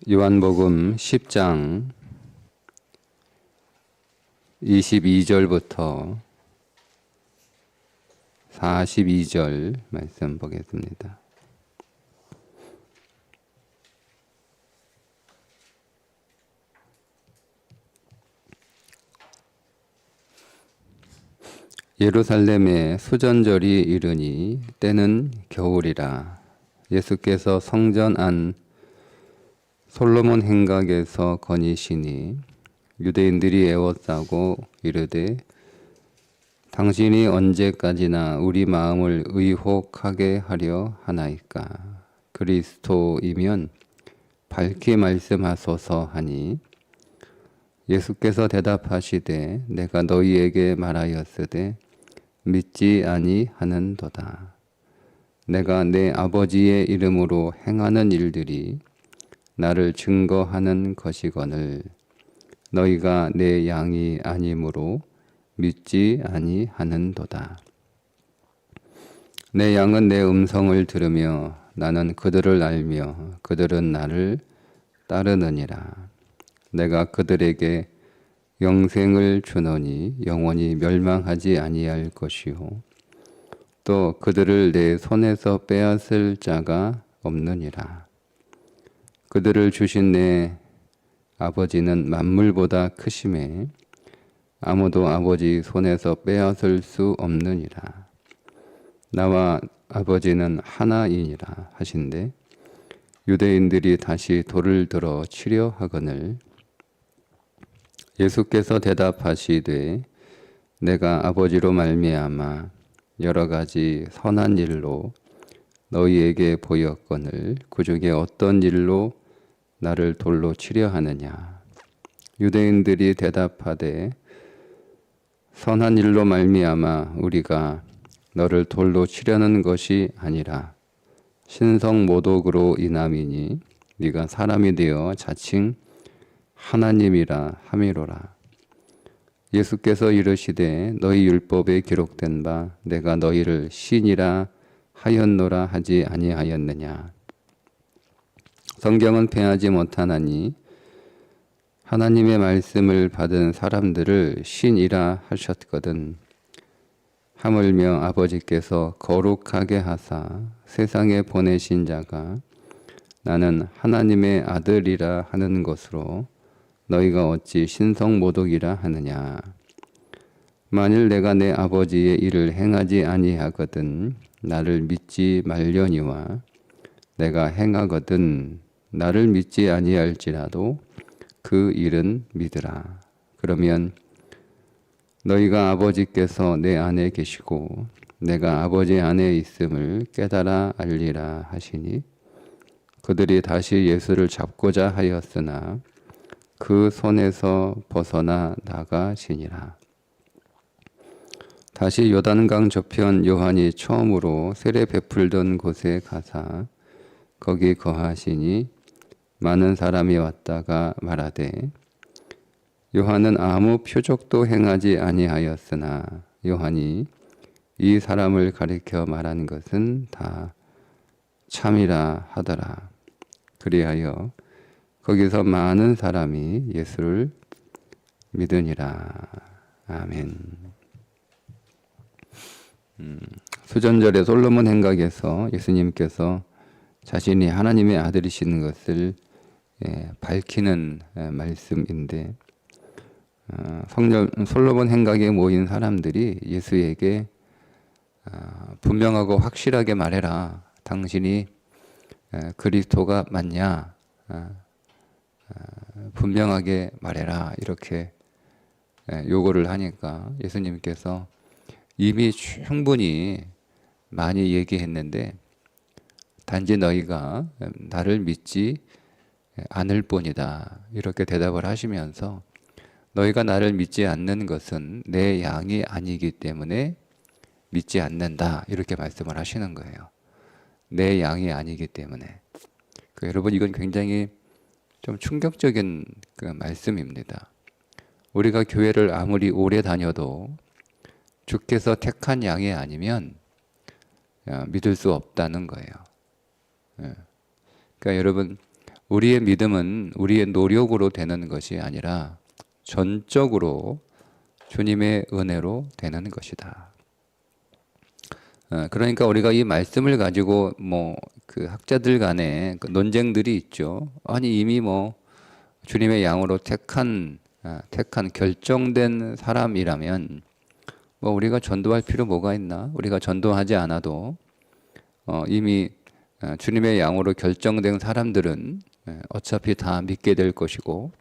요한복음 10장 22절부터 42절 말씀 보겠습니다. 예루살렘에 수전절이 이르니 때는 겨울이라. 예수께서 성전 안 솔로몬 행각에서 거니시니 유대인들이 애워싸고 이르되 당신이 언제까지나 우리 마음을 의혹하게 하려 하나이까. 그리스도이면 밝히 말씀하소서 하니 예수께서 대답하시되 내가 너희에게 말하였으되 믿지 아니하는도다. 내가 내 아버지의 이름으로 행하는 일들이 나를 증거하는 것이거늘 너희가 내 양이 아니므로 믿지 아니하는도다. 내 양은 내 음성을 들으며 나는 그들을 알며 그들은 나를 따르느니라. 내가 그들에게 영생을 주노니 영원히 멸망하지 아니할 것이요 또 그들을 내 손에서 빼앗을 자가 없느니라. 그들을 주신 내 아버지는 만물보다 크심에 아무도 아버지 손에서 빼앗을 수 없느니라. 나와 아버지는 하나이니라 하신대 유대인들이 다시 돌을 들어 치려 하거늘 예수께서 대답하시되 내가 아버지로 말미암아 여러 가지 선한 일로 너희에게 보였거늘 그 중에 어떤 일로 나를 돌로 치려 하느냐. 유대인들이 대답하되 선한 일로 말미암아 우리가 너를 돌로 치려는 것이 아니라 신성 모독으로 인함이니 네가 사람이 되어 자칭 하나님이라 함이로라. 예수께서 이르시되 너희 율법에 기록된 바 내가 너희를 신이라 하였노라 하지 아니하였느냐. 성경은 패하지 못하나니 하나님의 말씀을 받은 사람들을 신이라 하셨거든. 하물며 아버지께서 거룩하게 하사 세상에 보내신 자가 나는 하나님의 아들이라 하는 것으로 너희가 어찌 신성모독이라 하느냐. 만일 내가 내 아버지의 일을 행하지 아니하거든 나를 믿지 말려니와 내가 행하거든 나를 믿지 아니할지라도 그 일은 믿으라. 그러면 너희가 아버지께서 내 안에 계시고 내가 아버지 안에 있음을 깨달아 알리라 하시니 그들이 다시 예수를 잡고자 하였으나 그 손에서 벗어나 나가시니라. 다시 요단강 저편 요한이 처음으로 세례 베풀던 곳에 가사 거기 거하시니 많은 사람이 왔다가 말하되 요한은 아무 표적도 행하지 아니하였으나 요한이 이 사람을 가리켜 말한 것은 다 참이라 하더라. 그리하여 거기서 많은 사람이 예수를 믿으니라. 아멘. 수전절의 솔로몬 행각에서 예수님께서 자신이 하나님의 아들이시는 것을 밝히는 말씀인데 솔로몬 행각에 모인 사람들이 예수에게 분명하고 확실하게 말해라. 당신이 그리스도가 맞냐? 분명하게 말해라. 이렇게 요구를 하니까 예수님께서 이미 충분히 많이 얘기했는데 단지 너희가 나를 믿지 않을 뿐이다. 이렇게 대답을 하시면서 너희가 나를 믿지 않는 것은 내 양이 아니기 때문에 믿지 않는다. 이렇게 말씀을 하시는 거예요. 내 양이 아니기 때문에. 여러분 이건 굉장히 좀 충격적인 그 말씀입니다. 우리가 교회를 아무리 오래 다녀도 주께서 택한 양이 아니면 믿을 수 없다는 거예요. 그러니까 여러분 우리의 믿음은 우리의 노력으로 되는 것이 아니라 전적으로 주님의 은혜로 되는 것이다. 그러니까 우리가 이 말씀을 가지고 뭐 그 학자들 간에 그 논쟁들이 있죠. 아니 이미 뭐 주님의 양으로 택한 결정된 사람이라면 뭐 우리가 전도할 필요 뭐가 있나? 우리가 전도하지 않아도 이미 주님의 양으로 결정된 사람들은 어차피 다 믿게 될 것이고,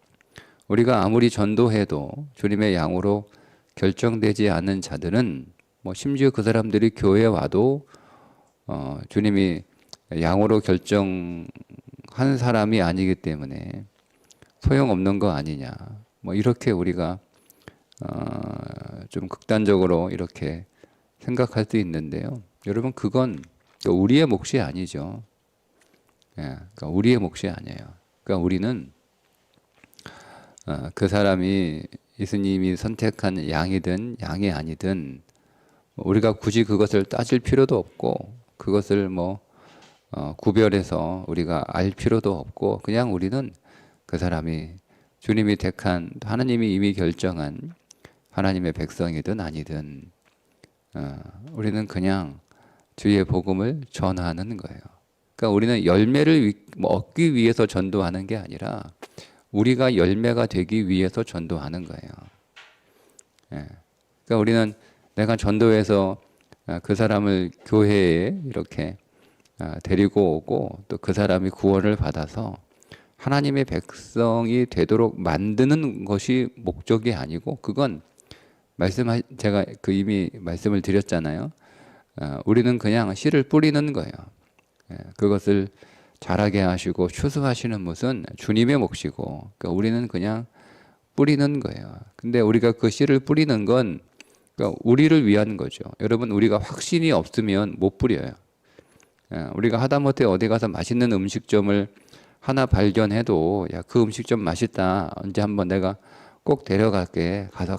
우리가 아무리 전도해도 주님의 양으로 결정되지 않은 자들은 뭐 심지어 그 사람들이 교회에 와도 주님이 양으로 결정한 사람이 아니기 때문에 소용없는 거 아니냐, 뭐 이렇게 우리가 좀 극단적으로 이렇게 생각할 수 있는데요. 여러분, 그건 우리의 몫이 아니죠. 그러니까 우리의 몫이 아니에요. 그러니까 우리는 그 사람이 예수님이 선택한 양이든 양이 아니든 우리가 굳이 그것을 따질 필요도 없고, 그것을 뭐 구별해서 우리가 알 필요도 없고, 그냥 우리는 그 사람이 주님이 택한, 하나님이 이미 결정한 하나님의 백성이든 아니든 우리는 그냥 주의 복음을 전하는 거예요. 그러니까 우리는 열매를 얻기 위해서 전도하는 게 아니라 우리가 열매가 되기 위해서 전도하는 거예요. 그러니까 우리는 내가 전도해서 그 사람을 교회에 이렇게 데리고 오고 또 그 사람이 구원을 받아서 하나님의 백성이 되도록 만드는 것이 목적이 아니고, 그건 제가 이미 말씀을 드렸잖아요. 우리는 그냥 씨를 뿌리는 거예요. 그것을 자라게 하시고 추수하시는 것은 주님의 몫이고, 그러니까 우리는 그냥 뿌리는 거예요. 근데 우리가 그 씨를 뿌리는 건 그러니까 우리를 위한 거죠. 여러분, 우리가 확신이 없으면 못 뿌려요. 우리가 하다못해 어디 가서 맛있는 음식점을 하나 발견해도, 야, 그 음식점 맛있다, 언제 한번 내가 꼭 데려갈게, 가서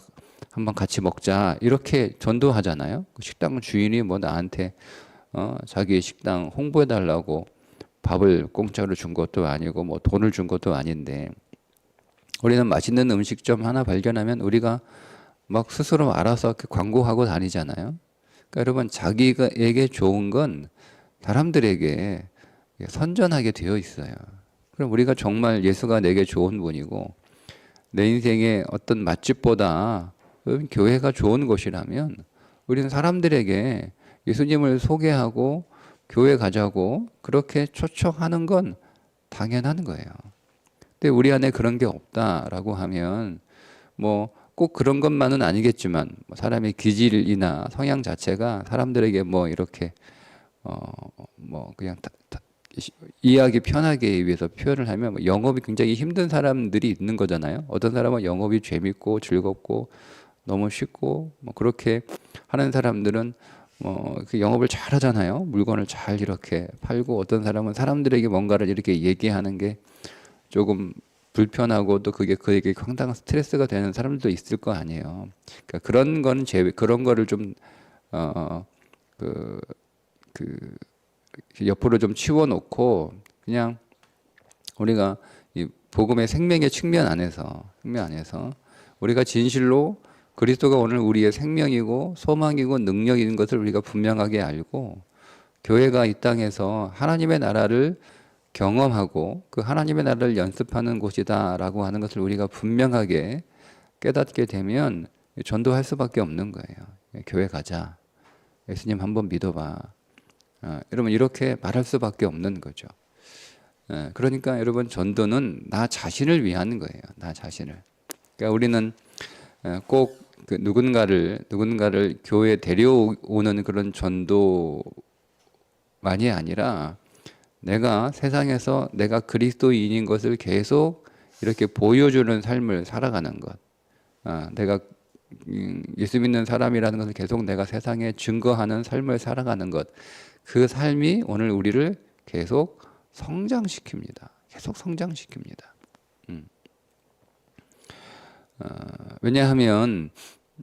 한번 같이 먹자, 이렇게 전도하잖아요. 식당 주인이 뭐 나한테 자기 식당 홍보해 달라고 밥을 공짜로 준 것도 아니고 뭐 돈을 준 것도 아닌데, 우리는 맛있는 음식점 하나 발견하면 우리가 막 스스로 알아서 광고하고 다니잖아요. 그러니까 여러분, 자기에게 좋은 건 사람들에게 선전하게 되어 있어요. 그럼 우리가 정말 예수가 내게 좋은 분이고 내 인생의 어떤 맛집보다 교회가 좋은 곳이라면 우리는 사람들에게 예수님을 소개하고 교회 가자고 그렇게 초청하는 건 당연한 거예요. 근데 우리 안에 그런 게 없다라고 하면 뭐 꼭 그런 것만은 아니겠지만 사람의 기질이나 성향 자체가 사람들에게 뭐 이렇게 뭐 그냥 이해하기 편하게 위해서 표현을 하면 뭐 영업이 굉장히 힘든 사람들이 있는 거잖아요. 어떤 사람은 영업이 재밌고 즐겁고 너무 쉽고 뭐 그렇게 하는 사람들은 그 영업을 잘 하잖아요. 물건을 잘 이렇게 팔고, 어떤 사람은 사람들에게 뭔가를 이렇게 얘기하는 게 조금 불편하고 또 그게 그에게 상당한 스트레스가 되는 사람들도 있을 거 아니에요. 그러니까 그런 건 그런 거를 좀 옆으로 좀 치워놓고 그냥 우리가 이 복음의 생명의 측면 안에서 우리가 진실로 그리스도가 오늘 우리의 생명이고 소망이고 능력인 것을 우리가 분명하게 알고, 교회가 이 땅에서 하나님의 나라를 경험하고 그 하나님의 나라를 연습하는 곳이다라고 하는 것을 우리가 분명하게 깨닫게 되면 전도할 수밖에 없는 거예요. 교회 가자, 예수님 한번 믿어봐, 여러분, 이렇게 말할 수밖에 없는 거죠. 그러니까 여러분, 전도는 나 자신을 위한 거예요. 나 자신을. 그러니까 우리는 꼭 그 누군가를 교회에 데려오는 그런 전도만이 아니라 내가 세상에서 내가 그리스도인인 것을 계속 이렇게 보여주는 삶을 살아가는 것. 내가 예수 믿는 사람이라는 것을 계속 내가 세상에 증거하는 삶을 살아가는 것. 그 삶이 오늘 우리를 계속 성장시킵니다. 계속 성장시킵니다. 왜냐하면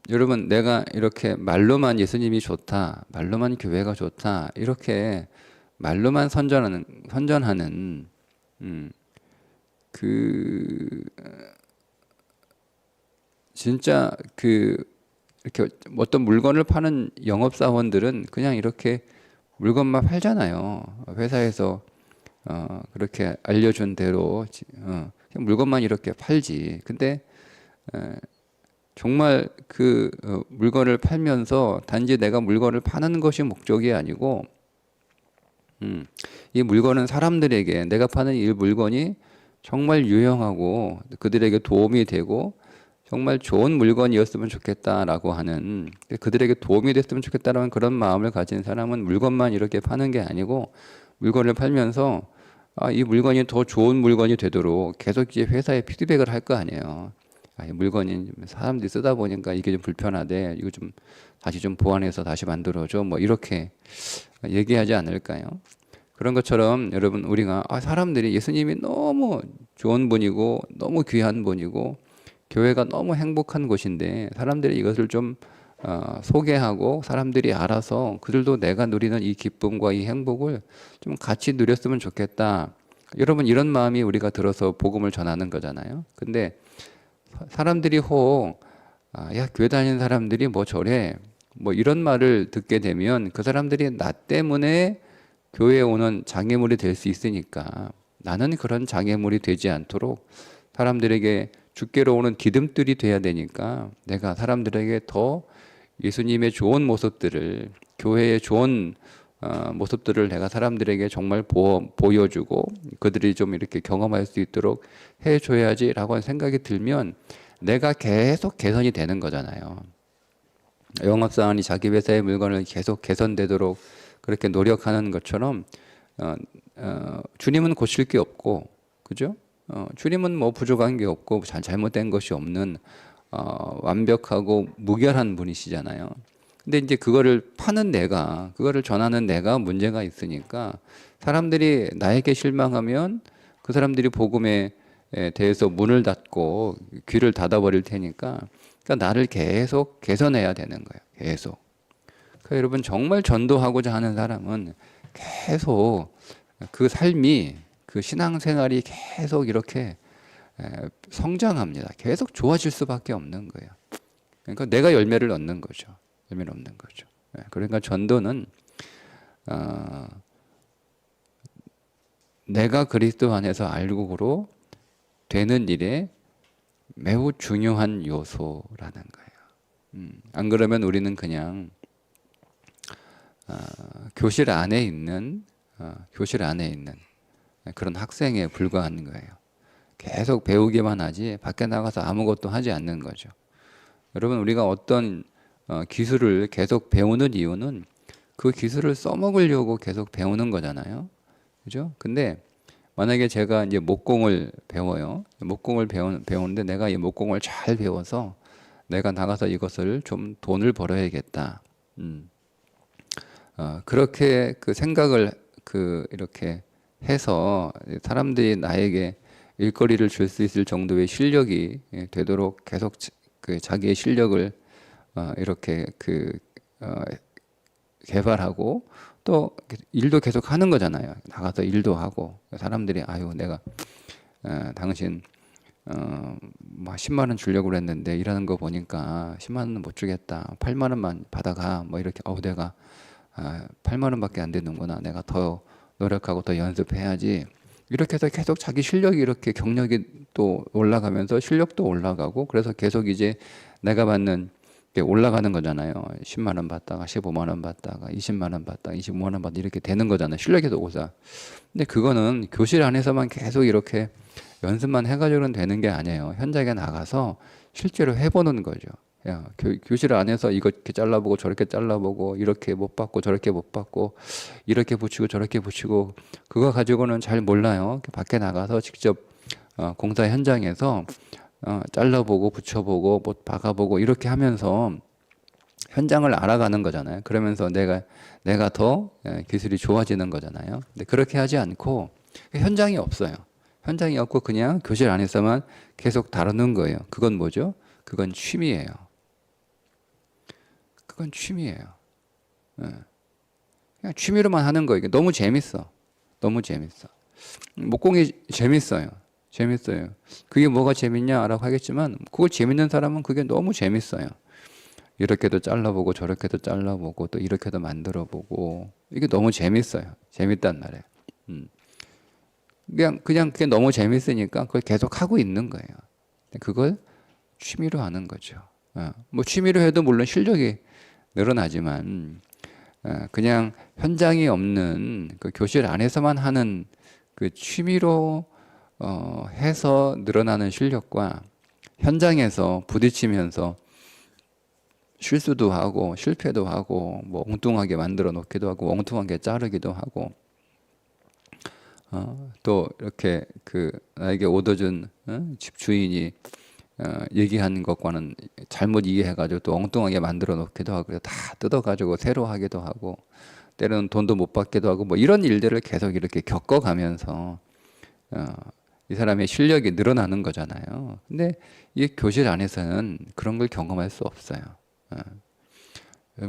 여러분, 내가 이렇게 말로만 예수님이 좋다, 말로만 교회가 좋다, 이렇게 말로만 선전하는 그 진짜 그 이렇게 어떤 물건을 파는 영업사원들은 그냥 이렇게 물건만 팔잖아요. 회사에서 그렇게 알려준 대로 그냥 물건만 이렇게 팔지. 근데 정말 그 물건을 팔면서 단지 내가 물건을 파는 것이 목적이 아니고 이 물건은 사람들에게 내가 파는 이 물건이 정말 유용하고 그들에게 도움이 되고 정말 좋은 물건이었으면 좋겠다라고 하는 그들에게 도움이 됐으면 좋겠다라는 그런 마음을 가진 사람은 물건만 이렇게 파는 게 아니고 물건을 팔면서 이 물건이 더 좋은 물건이 되도록 계속 이제 회사에 피드백을 할 거 아니에요. 이 물건이 사람들이 쓰다 보니까 이게 좀 불편하대. 이거 좀 다시 좀 보완해서 다시 만들어줘. 뭐 이렇게 얘기하지 않을까요? 그런 것처럼 여러분 우리가 사람들이 예수님이 너무 좋은 분이고 너무 귀한 분이고 교회가 너무 행복한 곳인데 사람들이 이것을 좀 소개하고 사람들이 알아서 그들도 내가 누리는 이 기쁨과 이 행복을 좀 같이 누렸으면 좋겠다. 여러분 이런 마음이 우리가 들어서 복음을 전하는 거잖아요. 근데 사람들이 야 교회 다니는 사람들이 뭐 저래 뭐 이런 말을 듣게 되면 그 사람들이 나 때문에 교회에 오는 장애물이 될 수 있으니까 나는 그런 장애물이 되지 않도록 사람들에게 주께로 오는 기름들이 돼야 되니까 내가 사람들에게 더 예수님의 좋은 모습들을 교회의 좋은 모습들을 내가 사람들에게 정말 보여주고 그들이 좀 이렇게 경험할 수 있도록 해줘야지라고 하는 생각이 들면 내가 계속 개선이 되는 거잖아요. 영업사원이 자기 회사의 물건을 계속 개선되도록 그렇게 노력하는 것처럼 주님은 고칠 게 없고, 그죠? 주님은 뭐 부족한 게 없고 잘못된 것이 없는 완벽하고 무결한 분이시잖아요. 근데 이제 그거를 파는 내가, 그거를 전하는 내가 문제가 있으니까 사람들이 나에게 실망하면 그 사람들이 복음에 대해서 문을 닫고 귀를 닫아버릴 테니까 그러니까 나를 계속 개선해야 되는 거예요. 계속. 그러니까 여러분 정말 전도하고자 하는 사람은 계속 그 삶이 그 신앙생활이 계속 이렇게 성장합니다. 계속 좋아질 수밖에 없는 거예요. 그러니까 내가 열매를 얻는 거죠. 열매를 얻는 거죠. 그러니까 전도는 내가 그리스도 안에서 알고로 되는 일에 매우 중요한 요소라는 거예요. 안 그러면 우리는 그냥 교실 안에 있는 그런 학생에 불과한 거예요. 계속 배우기만 하지 밖에 나가서 아무것도 하지 않는 거죠. 여러분 우리가 어떤 기술을 계속 배우는 이유는 그 기술을 써먹으려고 계속 배우는 거잖아요. 그죠? 근데 만약에 제가 이제 목공을 배워요. 목공을 배우는데 내가 이 목공을 잘 배워서 내가 나가서 이것을 좀 돈을 벌어야겠다. 그렇게 그 생각을 이렇게 해서 사람들이 나에게 일거리를 줄 수 있을 정도의 실력이 되도록 계속 그 자기의 실력을 이렇게 개발하고 또 일도 계속 하는 거잖아요. 나가서 일도 하고 사람들이 내가 당신 뭐 10만 원 주려고 그랬는데 일하는 거 보니까 10만 원은 못 주겠다. 8만 원만 받아가. 뭐 이렇게 내가 8만 원밖에 안 되는구나. 내가 더 노력하고 더 연습해야지. 이렇게 해서 계속 자기 실력이 이렇게 경력이 또 올라가면서 실력도 올라가고 그래서 계속 이제 내가 받는 게 올라가는 거잖아요. 10만 원 받다가 15만 원 받다가 20만 원 받다가 25만 원 받다가 이렇게 되는 거잖아요. 실력에도 오사. 근데 그거는 교실 안에서만 계속 이렇게 연습만 해가지고는 되는 게 아니에요. 현장에 나가서 실제로 해보는 거죠. 야, 교실 안에서 이렇게 잘라보고 저렇게 잘라보고 이렇게 못 받고 저렇게 못 받고 이렇게 붙이고 저렇게 붙이고 그거 가지고는 잘 몰라요. 밖에 나가서 직접 공사 현장에서 잘라보고 붙여보고 못 박아보고 이렇게 하면서 현장을 알아가는 거잖아요. 그러면서 내가 더 기술이 좋아지는 거잖아요. 근데 그렇게 하지 않고 현장이 없어요. 현장이 없고 그냥 교실 안에서만 계속 다루는 거예요. 그건 뭐죠? 그건 취미예요. 그건 취미예요. 그냥 취미로만 하는 거예요. 너무 재밌어. 너무 재밌어. 목공이 재밌어요. 재밌어요. 그게 뭐가 재밌냐라고 하겠지만 그걸 재밌는 사람은 그게 너무 재밌어요. 이렇게도 잘라보고 저렇게도 잘라보고 또 이렇게도 만들어보고 이게 너무 재밌어요. 재밌단 말이에요. 그냥 그게 너무 재밌으니까 그걸 계속 하고 있는 거예요. 그걸 취미로 하는 거죠. 뭐 취미로 해도 물론 실력이 늘어나지만 그냥 현장이 없는 그 교실 안에서만 하는 그 취미로 해서 늘어나는 실력과 현장에서 부딪히면서 실수도 하고 실패도 하고 뭐 엉뚱하게 만들어 놓기도 하고 엉뚱하게 자르기도 하고 또 이렇게 그 나에게 얻어준 집주인이 얘기한 것과는 잘못 이해해가지고 또 엉뚱하게 만들어 놓기도 하고 다 뜯어가지고 새로 하기도 하고 때로는 돈도 못 받기도 하고 뭐 이런 일들을 계속 이렇게 겪어가면서 이 사람의 실력이 늘어나는 거잖아요. 근데 이 교실 안에서는 그런 걸 경험할 수 없어요.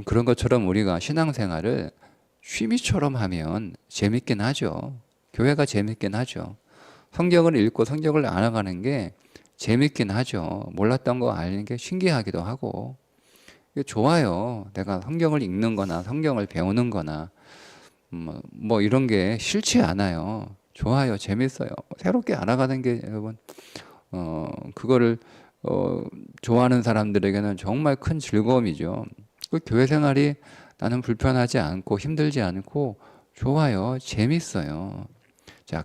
그런 것처럼 우리가 신앙생활을 취미처럼 하면 재밌긴 하죠. 교회가 재밌긴 하죠. 성경을 읽고 성경을 알아가는 게 재밌긴 하죠. 몰랐던 거 아는 게 신기하기도 하고 이게 좋아요. 내가 성경을 읽는 거나 성경을 배우는 거나 뭐 이런 게 싫지 않아요. 좋아요. 재밌어요. 새롭게 알아가는 게 여러분 그거를 좋아하는 사람들에게는 정말 큰 즐거움이죠. 그 교회 생활이 나는 불편하지 않고 힘들지 않고 좋아요. 재밌어요. 자,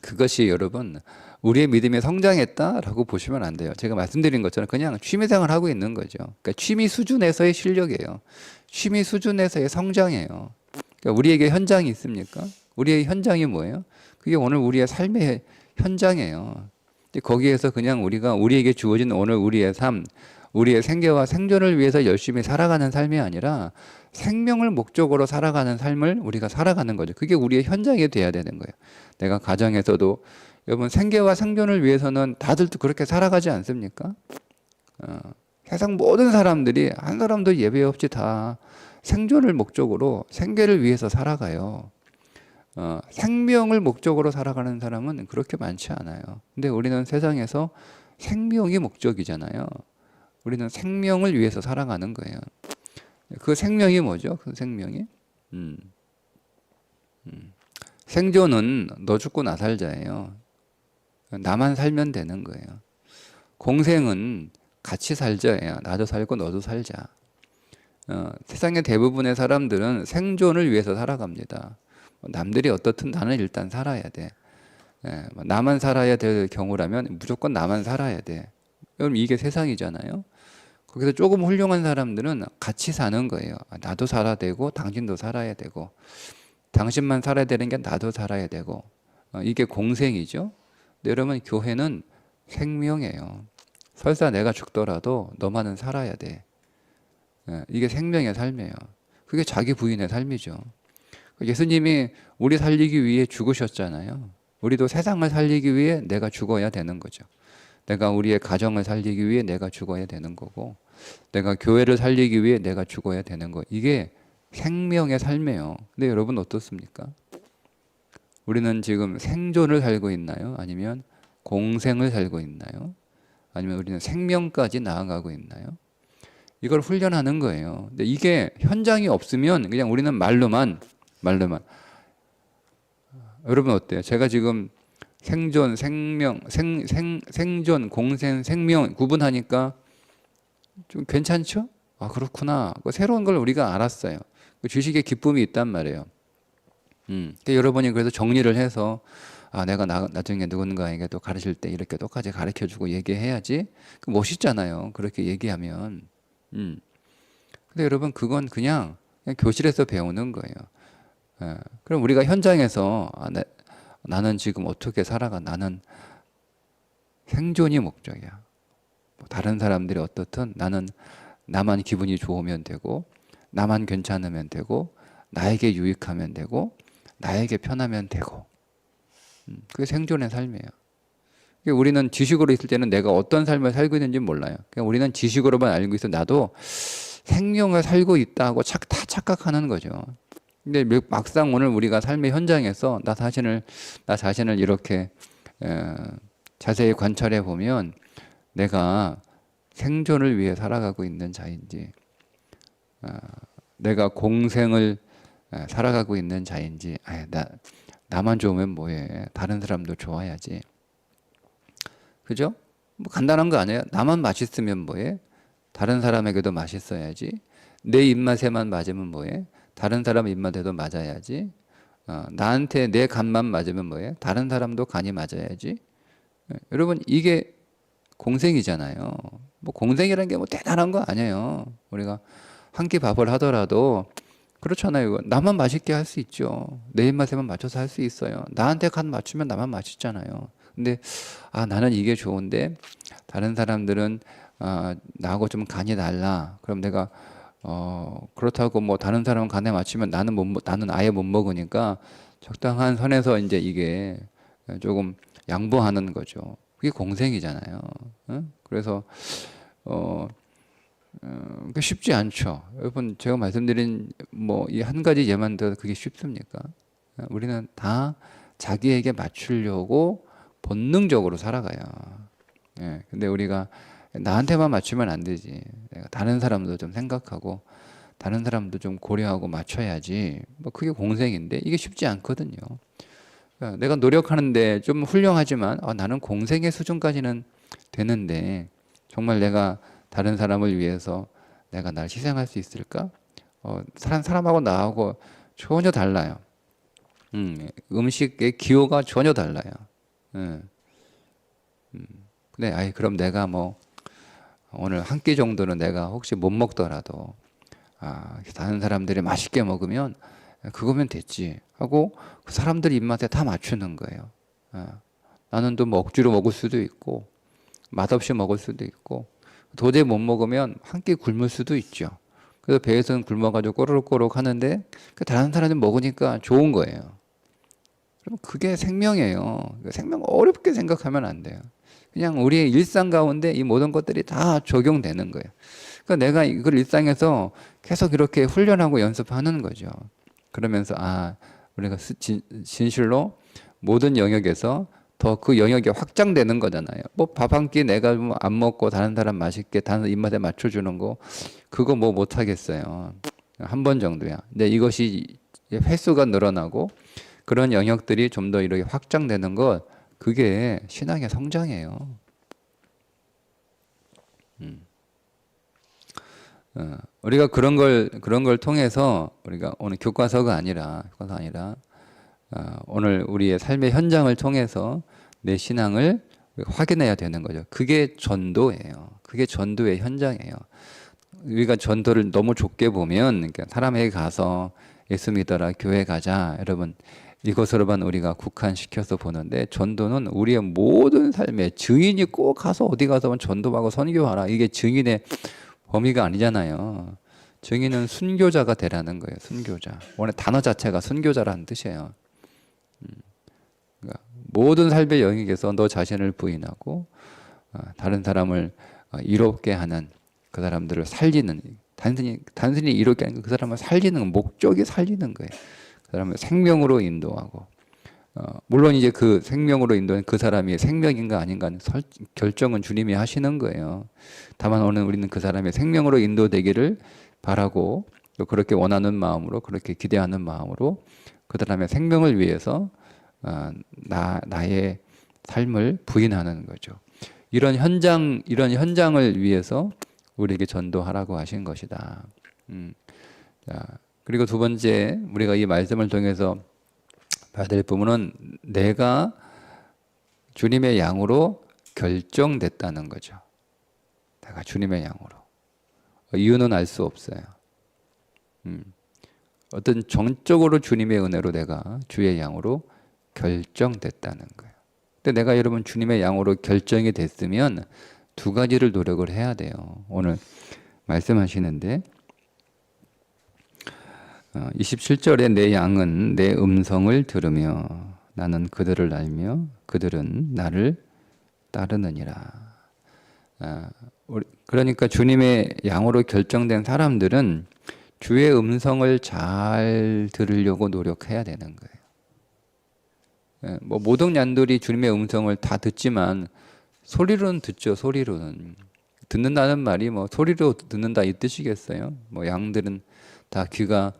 그것이 여러분 우리의 믿음이 성장했다라고 보시면 안 돼요. 제가 말씀드린 것처럼 그냥 취미생활 하고 있는 거죠. 그러니까 취미 수준에서의 실력이에요. 취미 수준에서의 성장이에요. 그러니까 우리에게 현장이 있습니까? 우리의 현장이 뭐예요? 그게 오늘 우리의 삶의 현장이에요. 거기에서 그냥 우리가 우리에게 주어진 오늘 우리의 삶, 우리의 생계와 생존을 위해서 열심히 살아가는 삶이 아니라 생명을 목적으로 살아가는 삶을 우리가 살아가는 거죠. 그게 우리의 현장이 돼야 되는 거예요. 내가 가정에서도 여러분 생계와 생존을 위해서는 다들도 그렇게 살아가지 않습니까? 세상 모든 사람들이 한 사람도 예외 없이 다 생존을 목적으로 생계를 위해서 살아가요. 생명을 목적으로 살아가는 사람은 그렇게 많지 않아요. 근데 우리는 세상에서 생명이 목적이잖아요. 우리는 생명을 위해서 살아가는 거예요. 그 생명이 뭐죠? 그 생명이 생존은 너 죽고 나 살자예요. 나만 살면 되는 거예요. 공생은 같이 살자예요. 나도 살고 너도 살자. 세상의 대부분의 사람들은 생존을 위해서 살아갑니다. 남들이 어떻든 나는 일단 살아야 돼. 나만 살아야 될 경우라면 무조건 나만 살아야 돼. 그럼 이게 세상이잖아요. 거기서 조금 훌륭한 사람들은 같이 사는 거예요. 나도 살아야 되고 당신도 살아야 되고 당신만 살아야 되는 게 나도 살아야 되고 이게 공생이죠. 근데 여러분 교회는 생명이에요. 설사 내가 죽더라도 너만은 살아야 돼. 이게 생명의 삶이에요. 그게 자기 부인의 삶이죠. 예수님이 우리 살리기 위해 죽으셨잖아요. 우리도 세상을 살리기 위해 내가 죽어야 되는 거죠. 내가 우리의 가정을 살리기 위해 내가 죽어야 되는 거고 내가 교회를 살리기 위해 내가 죽어야 되는 거. 이게 생명의 삶이에요. 근데 여러분 어떻습니까? 우리는 지금 생존을 살고 있나요? 아니면 공생을 살고 있나요? 아니면 우리는 생명까지 나아가고 있나요? 이걸 훈련하는 거예요. 근데 이게 현장이 없으면 그냥 우리는 말로만 여러분 어때요? 제가 지금 생존, 생명, 생존, 공생, 생명 구분하니까 좀 괜찮죠? 아, 그렇구나. 새로운 걸 우리가 알았어요. 주식의 기쁨이 있단 말이에요. 여러분이 그래서 정리를 해서 내가 나중에 누군가에게 또 가르칠 때 이렇게 똑같이 가르쳐주고 얘기해야지. 멋있잖아요. 그렇게 얘기하면. 근데 여러분 그건 그냥 교실에서 배우는 거예요. 그럼 우리가 현장에서 나는 지금 어떻게 살아가? 나는 생존이 목적이야. 다른 사람들이 어떻든 나만 기분이 좋으면 되고 나만 괜찮으면 되고 나에게 유익하면 되고 나에게 편하면 되고 그게 생존의 삶이에요. 우리는 지식으로 있을 때는 내가 어떤 삶을 살고 있는지 몰라요. 그냥 우리는 지식으로만 알고 있어 나도 생명을 살고 있다고 다 착각하는 거죠. 근데 막상 오늘 우리가 삶의 현장에서 나 자신을 이렇게 자세히 관찰해 보면 내가 생존을 위해 살아가고 있는 자인지, 내가 공생을 살아가고 있는 자인지, 나만 좋으면 뭐해? 다른 사람도 좋아야지. 그죠? 뭐 간단한 거 아니에요? 나만 맛있으면 뭐해? 다른 사람에게도 맛있어야지. 내 입맛에만 맞으면 뭐해? 다른 사람 입맛에도 맞아야지. 나한테 내 간만 맞으면 뭐해? 다른 사람도 간이 맞아야지. 여러분, 이게 공생이잖아요. 뭐 공생이라는 게 뭐 대단한 거 아니에요. 우리가 한 끼 밥을 하더라도 그렇잖아요. 나만 맛있게 할 수 있죠. 내 입맛에만 맞춰서 할 수 있어요. 나한테 간 맞추면 나만 맛있잖아요. 근데 나는 이게 좋은데 다른 사람들은 나하고 좀 간이 달라. 그럼 내가 그렇다고 뭐 다른 사람 간에 맞추면 나는 아예 못 먹으니까 적당한 선에서 이제 이게 조금 양보하는 거죠. 그게 공생이잖아요. 응? 그래서 그게 쉽지 않죠. 여러분 제가 말씀드린 뭐 이 한 가지 예만 들어도 그게 쉽습니까? 우리는 다 자기에게 맞추려고 본능적으로 살아가요. 예, 근데 우리가 나한테만 맞추면 안 되지. 내가 다른 사람도 좀 생각하고 다른 사람도 좀 고려하고 맞춰야지. 뭐 그게 공생인데 이게 쉽지 않거든요. 내가 노력하는데 좀 훌륭하지만 나는 공생의 수준까지는 되는데 정말 내가 다른 사람을 위해서 내가 날 희생할 수 있을까? 사람하고 나하고 전혀 달라요. 음식의 기호가 전혀 달라요. 근데 그럼 내가 뭐 오늘 한 끼 정도는 내가 혹시 못 먹더라도 다른 사람들이 맛있게 먹으면 그거면 됐지 하고 그 사람들 입맛에 다 맞추는 거예요. 나는 또 뭐 억지로 먹을 수도 있고 맛없이 먹을 수도 있고 도저히 못 먹으면 한 끼 굶을 수도 있죠. 그래서 배에서는 굶어가지고 꼬르륵꼬르륵 하는데 다른 사람이 먹으니까 좋은 거예요. 그럼 그게 생명이에요. 생명 어렵게 생각하면 안 돼요. 그냥 우리의 일상 가운데 이 모든 것들이 다 적용되는 거예요. 그러니까 내가 이걸 일상에서 계속 이렇게 훈련하고 연습하는 거죠. 그러면서 우리가 진실로 모든 영역에서 더 그 영역이 확장되는 거잖아요. 뭐 밥 한 끼 내가 안 먹고 다른 사람 맛있게 다른 입맛에 맞춰주는 거 그거 뭐 못 하겠어요. 한 번 정도야. 근데 이것이 횟수가 늘어나고 그런 영역들이 좀 더 이렇게 확장되는 것 그게 신앙의 성장이에요. 우리가 그런 걸 통해서 우리가 오늘 교과서가 아니라 오늘 우리의 삶의 현장을 통해서 내 신앙을 확인해야 되는 거죠. 그게 전도예요. 그게 전도의 현장이에요. 우리가 전도를 너무 좁게 보면 그러니까 사람에게 가서 예수 믿어라 교회 가자 여러분 이것으로만 우리가 국한시켜서 보는데 전도는 우리의 모든 삶에 증인이 꼭 가서 어디 가서 전도하고 선교하라 이게 증인의 범위가 아니잖아요. 증인은 순교자가 되라는 거예요. 순교자. 오늘 단어 자체가 순교자라는 뜻이에요. 그러니까 모든 삶의 영역에서 너 자신을 부인하고 다른 사람을 이롭게 하는 그 사람들을 살리는 단순히 이롭게 하는 그 사람을 살리는 목적이 살리는 거예요. 그 사람을 생명으로 인도하고 물론 이제 그 생명으로 인도하는 그 사람이 생명인가 아닌가 결정은 주님이 하시는 거예요. 다만 오늘 우리는 그 사람의 생명으로 인도되기를 바라고 또 그렇게 원하는 마음으로 그렇게 기대하는 마음으로 그 사람의 생명을 위해서 나의 삶을 부인하는 거죠. 이런 현장을 위해서 우리에게 전도하라고 하신 것이다. 자, 그리고 두 번째 우리가 이 말씀을 통해서 봐야 될 부분은 내가 주님의 양으로 결정됐다는 거죠. 내가 주님의 양으로. 이유는 알 수 없어요. 어떤 정적으로 주님의 은혜로 내가 주의 양으로 결정됐다는 거예요. 근데 내가 여러분 주님의 양으로 결정이 됐으면 두 가지를 노력을 해야 돼요. 오늘 말씀하시는데 27절에 내 양은 내 음성을 들으며 나는 그들을 알며 그들은 나를 따르느니라. 그러니까 주님의 양으로 결정된 사람들은 주의 음성을 잘 들으려고 노력해야 되는 거예요. 뭐 모든 양들이 주님의 음성을 다 듣지만 소리로는 듣죠. 소리로는 듣는다는 말이 뭐 소리로 듣는다 이 뜻이겠어요? 뭐 양들은 다 귀가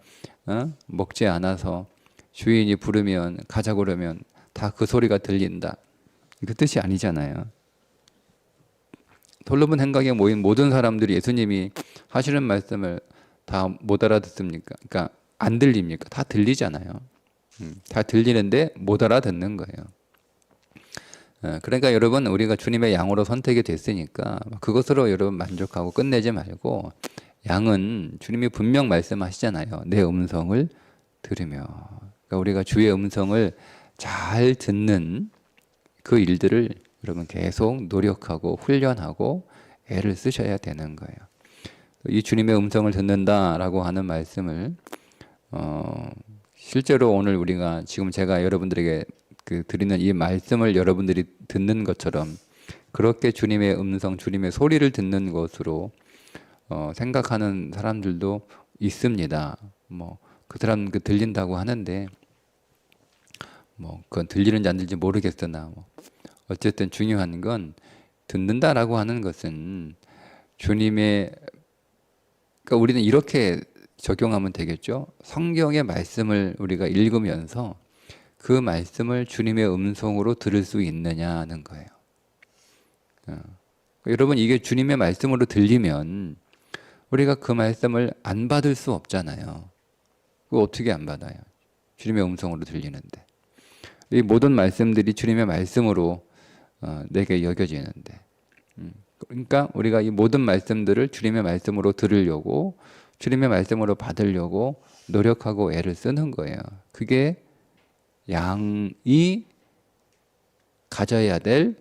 먹지 않아서 주인이 부르면 가자 그러면 다 그 소리가 들린다. 그 뜻이 아니잖아요. 솔로몬 행각에 모인 모든 사람들이 예수님이 하시는 말씀을 다 못 알아듣습니까? 그러니까 안 들립니까? 다 들리잖아요. 다 들리는데 못 알아듣는 거예요. 그러니까 여러분 우리가 주님의 양으로 선택이 됐으니까 그것으로 여러분 만족하고 끝내지 말고 양은 주님이 분명 말씀하시잖아요. 내 음성을 들으며. 그러니까 우리가 주의 음성을 잘 듣는 그 일들을 여러분 계속 노력하고 훈련하고 애를 쓰셔야 되는 거예요. 이 주님의 음성을 듣는다라고 하는 말씀을 실제로 오늘 우리가 지금 제가 여러분들에게 드리는 이 말씀을 여러분들이 듣는 것처럼 그렇게 주님의 음성, 주님의 소리를 듣는 것으로 생각하는 사람들도 있습니다. 뭐 그 사람 들린다고 하는데 뭐 그건 들리는지 안 들리는지 모르겠으나 뭐 어쨌든 중요한 건 듣는다라고 하는 것은 주님의 그러니까 우리는 이렇게 적용하면 되겠죠. 성경의 말씀을 우리가 읽으면서 그 말씀을 주님의 음성으로 들을 수 있느냐는 거예요. 여러분 이게 주님의 말씀으로 들리면 우리가 그 말씀을 안 받을 수 없잖아요. 그거 어떻게 안 받아요? 주님의 음성으로 들리는데. 이 모든 말씀들이 주님의 말씀으로 내게 여겨지는데. 그러니까 우리가 이 모든 말씀들을 주님의 말씀으로 들으려고 주님의 말씀으로 받으려고 노력하고 애를 쓰는 거예요. 그게 양이 가져야 될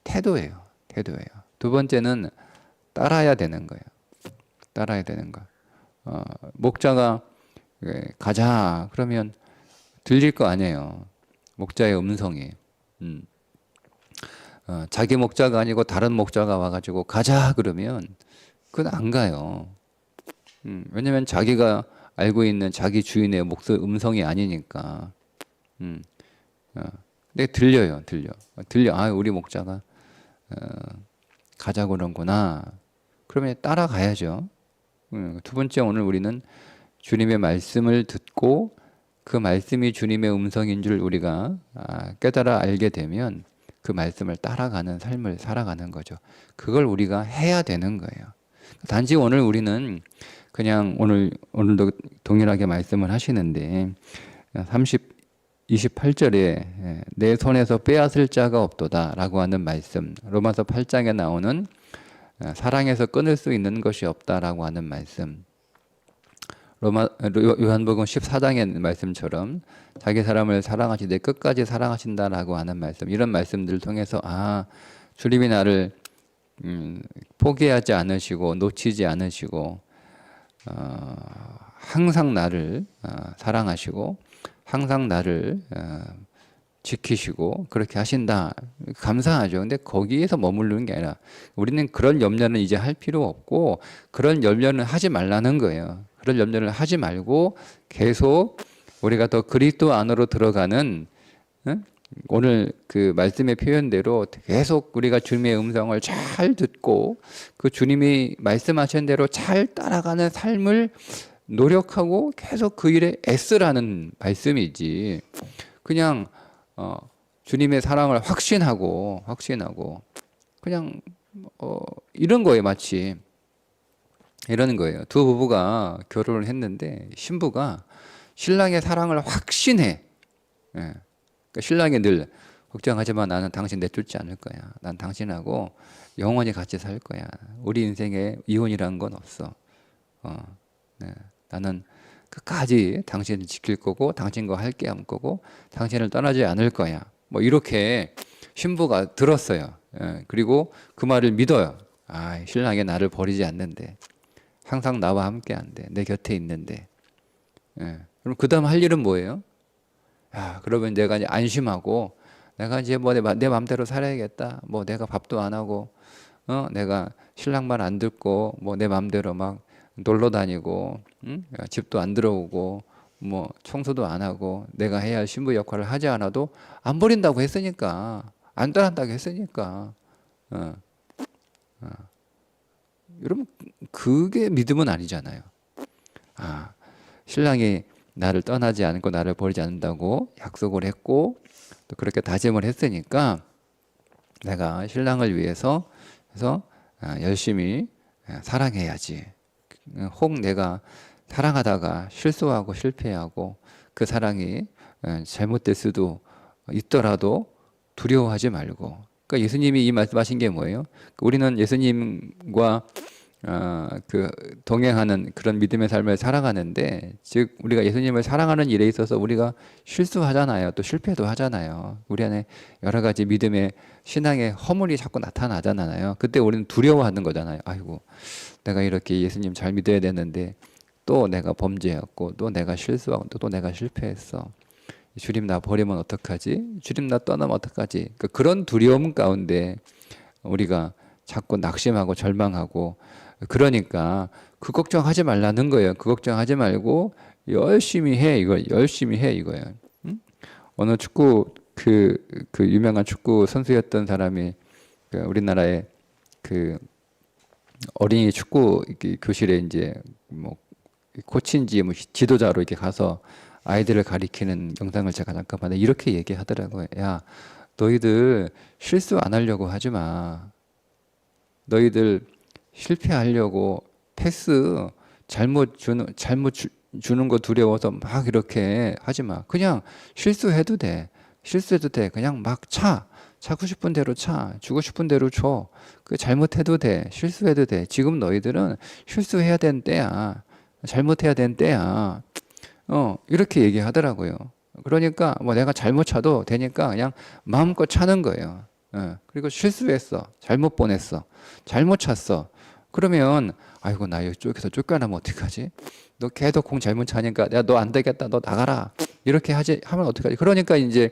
태도예요. 태도예요. 두 번째는 따라야 되는 거예요. 따라야 되는 거. 목자가 가자 그러면 들릴 거 아니에요. 목자의 음성이. 자기 목자가 아니고 다른 목자가 와가지고 가자 그러면 그건 안 가요. 왜냐면 자기가 알고 있는 자기 주인의 음성이 아니니까. 근데 들려요, 들려. 아, 우리 목자가 가자고 그러는구나. 그러면 따라가야죠. 두 번째 오늘 우리는 주님의 말씀을 듣고 그 말씀이 주님의 음성인 줄 우리가 깨달아 알게 되면 그 말씀을 따라가는 삶을 살아가는 거죠. 그걸 우리가 해야 되는 거예요. 단지 오늘 우리는 그냥 오늘도 동일하게 말씀을 하시는데 28절에 내 손에서 빼앗을 자가 없도다 라고 하는 말씀, 로마서 8장에 나오는 사랑에서 끊을 수 있는 것이 없다라고 하는 말씀, 요한복음 14장의 말씀처럼 자기 사람을 사랑하시되 끝까지 사랑하신다라고 하는 말씀, 이런 말씀들을 통해서 주님이 나를 포기하지 않으시고 놓치지 않으시고 항상 나를 사랑하시고 항상 나를 지키시고 그렇게 하신다. 감사하죠. 근데 거기에서 머무르는 게 아니라 우리는 그런 염려는 이제 할 필요 없고 그런 염려는 하지 말라는 거예요. 그런 염려를 하지 말고 계속 우리가 더 그리스도 안으로 들어가는 오늘 그 말씀의 표현대로 계속 우리가 주님의 음성을 잘 듣고 그 주님이 말씀하신 대로 잘 따라가는 삶을 노력하고 계속 그 일에 애쓰라는 말씀이지. 그냥 주님의 사랑을 확신하고 그냥 이런 거예요. 마치 이러는 거예요. 두 부부가 결혼을 했는데 신부가 신랑의 사랑을 확신해. 그러니까 신랑이 늘 걱정하지 마. 나는 당신 내쫓지 않을 거야. 난 당신하고 영원히 같이 살 거야. 우리 인생에 이혼이란 건 없어. 네. 나는 끝까지 당신을 지킬 거고 당신과 함께 할 거고 당신을 떠나지 않을 거야. 뭐 이렇게 신부가 들었어요. 그리고 그 말을 믿어요. 신랑이 나를 버리지 않는데 항상 나와 함께 한대. 내 곁에 있는데. 그럼 그 다음 할 일은 뭐예요? 그러면 내가 이제 안심하고 내가 이제 뭐 내 마음대로 살아야겠다. 뭐 내가 밥도 안 하고 내가 신랑 말 안 듣고 뭐 내 마음대로 막 놀러 다니고, 응? 집도 안 들어오고, 뭐 청소도 안 하고, 내가 해야 할 신부 역할을 하지 않아도 안 버린다고 했으니까, 안 떠난다고 했으니까, 어, 여러분 그게 믿음은 아니잖아요. 아, 신랑이 나를 떠나지 않고 나를 버리지 않는다고 약속을 했고 또 그렇게 다짐을 했으니까 내가 신랑을 위해서 해서 열심히 사랑해야지. 혹 내가 사랑하다가 실수하고 실패하고 그 사랑이 잘못될 수도 있더라도 두려워하지 말고. 그러니까 예수님이 이 말씀하신 게 뭐예요? 우리는 예수님과 그 동행하는 그런 믿음의 삶을 살아가는데, 즉 우리가 예수님을 사랑하는 일에 있어서 우리가 실수하잖아요. 또 실패도 하잖아요. 우리 안에 여러 가지 믿음의 신앙의 허물이 자꾸 나타나잖아요. 그때 우리는 두려워하는 거잖아요. 아이고, 내가 이렇게 예수님 잘 믿어야 되는데 또 내가 범죄했고 또 내가 실수하고 또 내가 실패했어. 주님 나 버리면 어떡하지? 주님 나 떠나면 어떡하지? 그러니까 그런 두려움 가운데 우리가 자꾸 낙심하고 절망하고, 그러니까 그 걱정하지 말라는 거예요. 그 걱정하지 말고 열심히 해, 이거 열심히 해, 이거예요. 응? 어느 축구 그 유명한 축구 선수였던 사람이 그 우리나라의 그 어린이 축구 교실에 이제 뭐 코치인지 뭐 지도자로 이렇게 가서 아이들을 가리키는 영상을 제가 잠깐 봤는데 이렇게 얘기하더라고요. 야, 너희들 실수 안 하려고 하지 마. 너희들 실패하려고 패스 주는 거 두려워서 막 이렇게 하지 마. 그냥 실수해도 돼. 실수해도 돼. 그냥 막 차. 차고 싶은 대로 차. 주고 싶은 대로 줘. 그 잘못해도 돼. 실수해도 돼. 지금 너희들은 실수해야 된 때야. 잘못해야 된 때야. 이렇게 얘기하더라고요. 그러니까 뭐 내가 잘못 차도 되니까 그냥 마음껏 차는 거예요. 그리고 실수했어. 잘못 보냈어. 잘못 찼어. 그러면 아이고 나 이쪽에서 쫓겨나면 어떡하지? 너 계속 공 잘못 차니까 야 너 안 되겠다. 너 나가라. 이렇게 하면 어떡하지? 그러니까 이제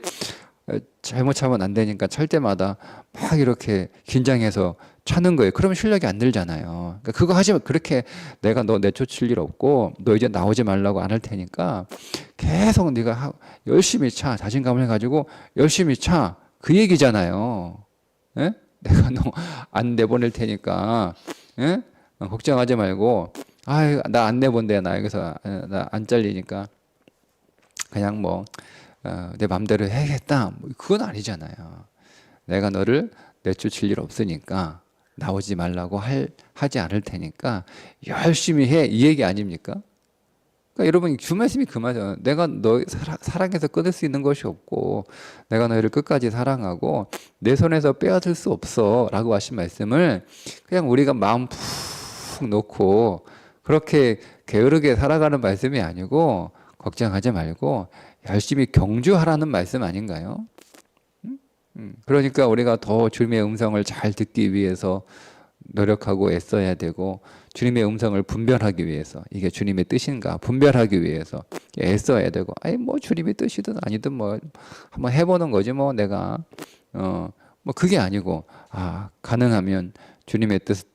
잘못 차면 안 되니까 찰 때마다 막 이렇게 긴장해서 차는 거예요. 그러면 실력이 안 늘잖아요. 그러니까 그거 하지 마. 그렇게 내가 너 내쫓을 일 없고 너 이제 나오지 말라고 안 할 테니까 계속 네가 열심히 차. 자신감을 가지고 열심히 차. 그 얘기잖아요. 예? 내가 너 안 내보낼 테니까 예? 걱정하지 말고 아유 나 안 내본대. 나 여기서 나 안 잘리니까 그냥 뭐 내 맘대로 해야겠다. 뭐 그건 아니잖아요. 내가 너를 내쫓을 일 없으니까 나오지 말라고 하지 않을 테니까 열심히 해. 이 얘기 아닙니까? 그러니까 여러분 주 말씀이 그 말이에요. 내가 너 사랑해서 끊을 수 있는 것이 없고 내가 너희를 끝까지 사랑하고 내 손에서 빼앗을 수 없어 라고 하신 말씀을 그냥 우리가 마음 푹 놓고 그렇게 게으르게 살아가는 말씀이 아니고 걱정하지 말고 열심히 경주하라는 말씀 아닌가요? 그러니까 우리가 더 주님의 음성을 잘 듣기 위해서 노력하고 애써야 되고 주님의 음성을 분별하기 위해서 이게 주님의 뜻인가 분별하기 위해서 애써야 되고 아니 뭐 주님의 뜻이든 아니든 뭐 한번 해보는 거지 뭐 내가 뭐 그게 아니고 가능하면 주님의 뜻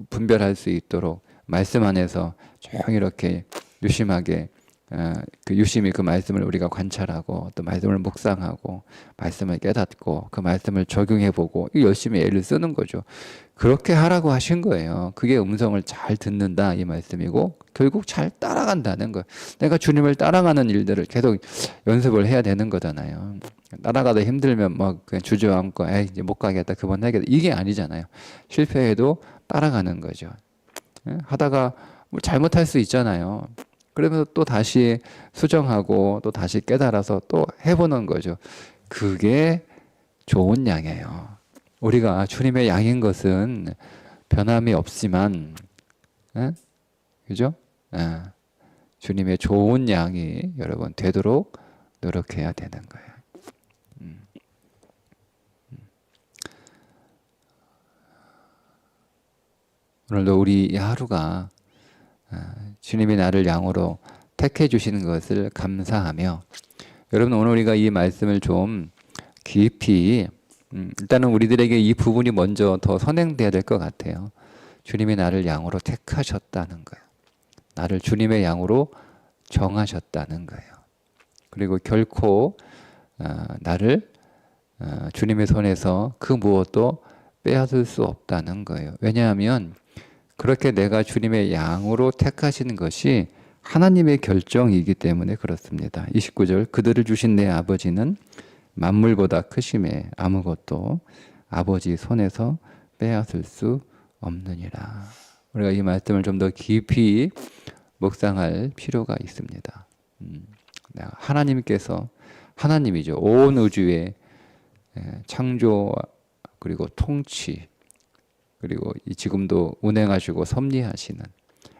분별할 수 있도록 말씀 안에서 조용히 이렇게 유심하게 그 유심히 그 말씀을 우리가 관찰하고 또 말씀을 묵상하고 말씀을 깨닫고 그 말씀을 적용해보고 열심히 애를 쓰는 거죠. 그렇게 하라고 하신 거예요. 그게 음성을 잘 듣는다 이 말씀이고 결국 잘 따라간다는 거예요. 내가 주님을 따라가는 일들을 계속 연습을 해야 되는 거잖아요. 따라가다 힘들면 막 그냥 주저앉고 에이 이제 못 가겠다 그만하겠다 이게 아니잖아요. 실패해도 따라가는 거죠. 하다가 뭐 잘못할 수 있잖아요. 그러면서 또 다시 수정하고 또 다시 깨달아서 또 해보는 거죠. 그게 좋은 양이에요. 우리가 주님의 양인 것은 변함이 없지만, 그죠? 주님의 좋은 양이 여러분 되도록 노력해야 되는 거예요. 오늘도 우리 이 하루가 주님이 나를 양으로 택해 주시는 것을 감사하며 여러분 오늘 우리가 이 말씀을 좀 깊이 일단은 우리들에게 이 부분이 먼저 더 선행돼야 될 것 같아요. 주님이 나를 양으로 택하셨다는 거예요. 나를 주님의 양으로 정하셨다는 거예요. 그리고 결코 나를 주님의 손에서 그 무엇도 빼앗을 수 없다는 거예요. 왜냐하면 그렇게 내가 주님의 양으로 택하시는 것이 하나님의 결정이기 때문에 그렇습니다. 29절 그들을 주신 내 아버지는 만물보다 크심에 아무것도 아버지 손에서 빼앗을 수 없느니라. 우리가 이 말씀을 좀 더 깊이 묵상할 필요가 있습니다. 하나님께서 하나님이죠. 온 우주의 창조 그리고 통치 그리고 지금도 운행하시고 섭리하시는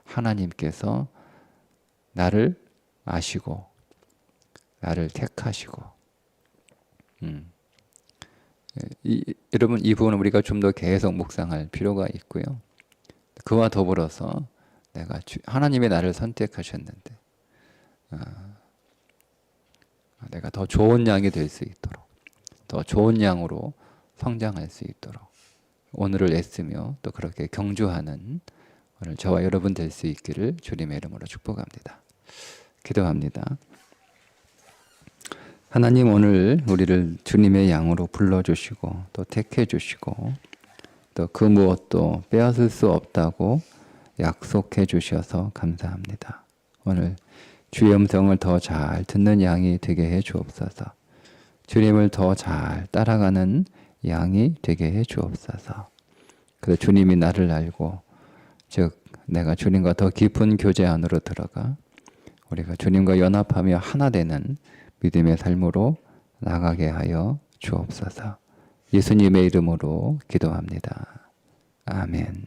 하나님께서 나를 아시고 나를 택하시고 여러분 이 부분은 우리가 좀 더 계속 묵상할 필요가 있고요. 그와 더불어서 내가 하나님의 나를 선택하셨는데 내가 더 좋은 양이 될 수 있도록 더 좋은 양으로 성장할 수 있도록 오늘을 애쓰며 또 그렇게 경주하는 오늘 저와 여러분 될 수 있기를 주님의 이름으로 축복합니다. 기도합니다. 하나님 오늘 우리를 주님의 양으로 불러주시고 또 택해주시고 또 그 무엇도 빼앗을 수 없다고 약속해 주셔서 감사합니다. 오늘 주의 음성을 더 잘 듣는 양이 되게 해 주옵소서. 주님을 더 잘 따라가는 양이 되게 해 주옵소서. 그래서 주님이 나를 알고 즉 내가 주님과 더 깊은 교제 안으로 들어가 우리가 주님과 연합하며 하나 되는 믿음의 삶으로 나가게 하여 주옵소서. 예수님의 이름으로 기도합니다. 아멘.